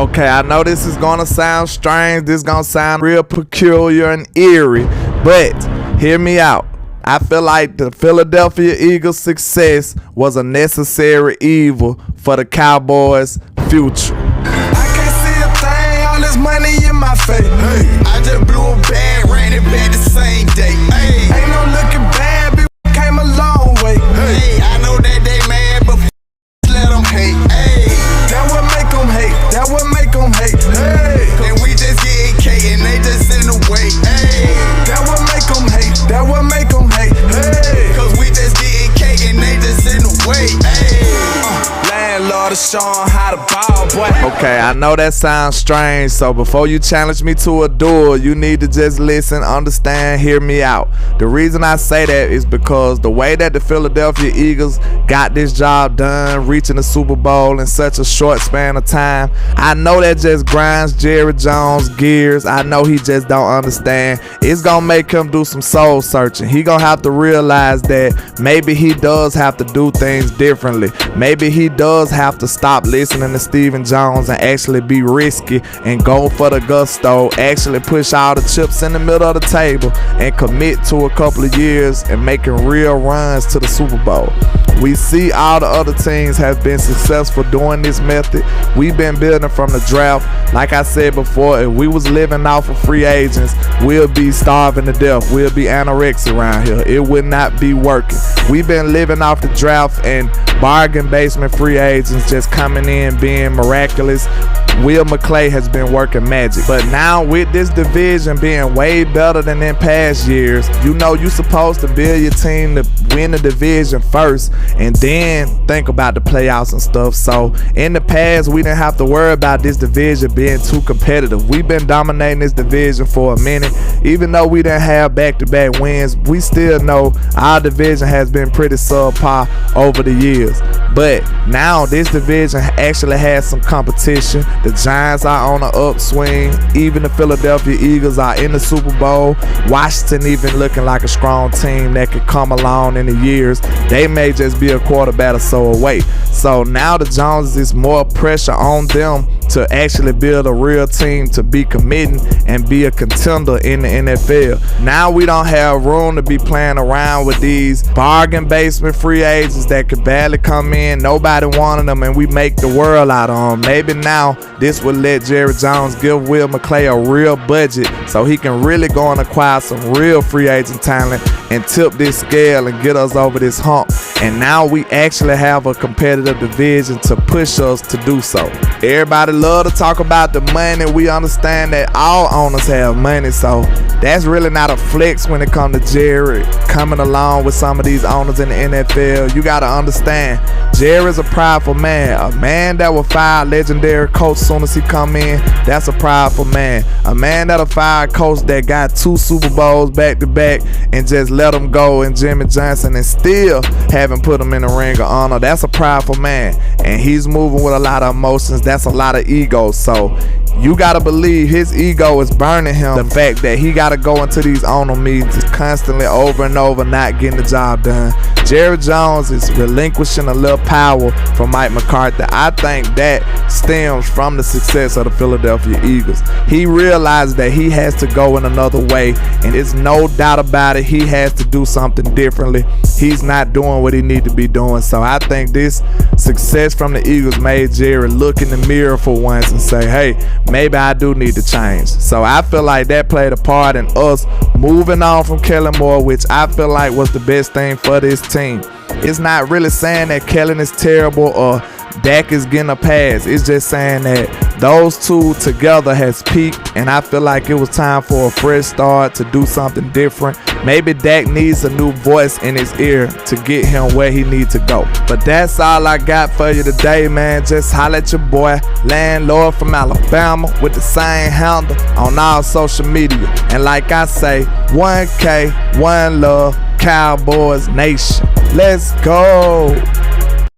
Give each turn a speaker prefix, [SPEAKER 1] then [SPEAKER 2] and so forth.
[SPEAKER 1] Okay, I know this is gonna sound strange, this gonna sound real peculiar and eerie, but hear me out. I feel like the Philadelphia Eagles' success was a necessary evil for the Cowboys' future.
[SPEAKER 2] I can't see a thing, all this money in my face. Hey, I just blew a bag, ran it back the same day. Hey, ain't no looking bad, bitch, came a long way. Hey, I know that they mad, but let them hate. Hey, that what make them hate, that what make them hate. Hey, and we just getting cake and they just in the way. Hey, that what make them hate, that what make them hate. Hey, cause we just getting cake and they just in the way. Hey, landlord is showing how to ball, boy.
[SPEAKER 1] Okay, I know that sounds strange, so before you challenge me to a duel, you need to just listen, understand, hear me out. The reason I say that is because the way that the Philadelphia Eagles got this job done, reaching the Super Bowl in such a short span of time, I know that just grinds Jerry Jones' gears. I know he just don't understand. It's gonna make him do some soul searching. He gonna have to realize that maybe he does have to do things differently. Maybe he does have to stop listening to Stephen Jones and actually be risky and go for the gusto, actually push all the chips in the middle of the table and commit to a couple of years and making real runs to the Super Bowl. We see all the other teams have been successful doing this method. We've been building from the draft. Like I said before, if we was living off of free agents, we'll be starving to death. We'll be anorexic around here. It would not be working. We've been living off the draft and bargain basement free agents just coming in being miraculous. Will McClay has been working magic. But now with this division being way better than in past years, you know you're supposed to build your team to win the division first and then think about the playouts and stuff. So in the past, we didn't have to worry about this division being too competitive. We've been dominating this division for a minute. Even though we didn't have back-to-back wins, we still know our division has been pretty subpar over the years. But now this division actually has some competition. The Giants are on an upswing. Even the Philadelphia Eagles are in the Super Bowl. Washington even looking like a strong team that could come along in the years. They may just be a quarterback or so away. So now the Joneses is more pressure on them to actually build a real team to be committing and be a contender in the NFL. Now we don't have room to be playing around with these bargain basement free agents that could barely come in. Nobody wanted them and we make the world out of them. Maybe now this will let Jerry Jones give Will McClay a real budget so he can really go and acquire some real free agent talent and tip this scale and get us over this hump. And now we actually have a competitive division to push us to do so. Everybody love to talk about the money. We understand that all owners have money, so that's really not a flex when it comes to Jerry coming along with some of these owners in the NFL. You got to understand, Jerry's a prideful man. A man that will fire a legendary coach as soon as he come in, that's a prideful man. A man that'll fire a coach that got 2 Super Bowls back to back and just let him go in Jimmy Johnson and still haven't put him in the ring of honor, that's a prideful man. And he's moving with a lot of emotions. That's a lot of ego. So you gotta believe his ego is burning him. The fact that he gotta go into these owner meetings constantly over and over, not getting the job done. Jerry Jones is relinquishing a little power from Mike McCarthy. I think that stems from the success of the Philadelphia Eagles. He realized that he has to go in another way, and it's no doubt about it, he has to do something differently. He's not doing what he needs to be doing. So I think this success from the Eagles made Jerry look in the mirror for once and say, hey, maybe I do need to change. So I feel like that played a part in us moving on from Kellen Moore, which I feel like was the best thing for this team. It's not really saying that Kellen is terrible or Dak is getting a pass. It's just saying that those two together has peaked, and I feel like it was time for a fresh start to do something different. Maybe Dak needs a new voice in his ear to get him where he needs to go. But that's all I got for you today, man. Just holla at your boy, Landlord from Alabama, with the same handle on all social media. And like I say, 1K, 1 love, Cowboys Nation. Let's go.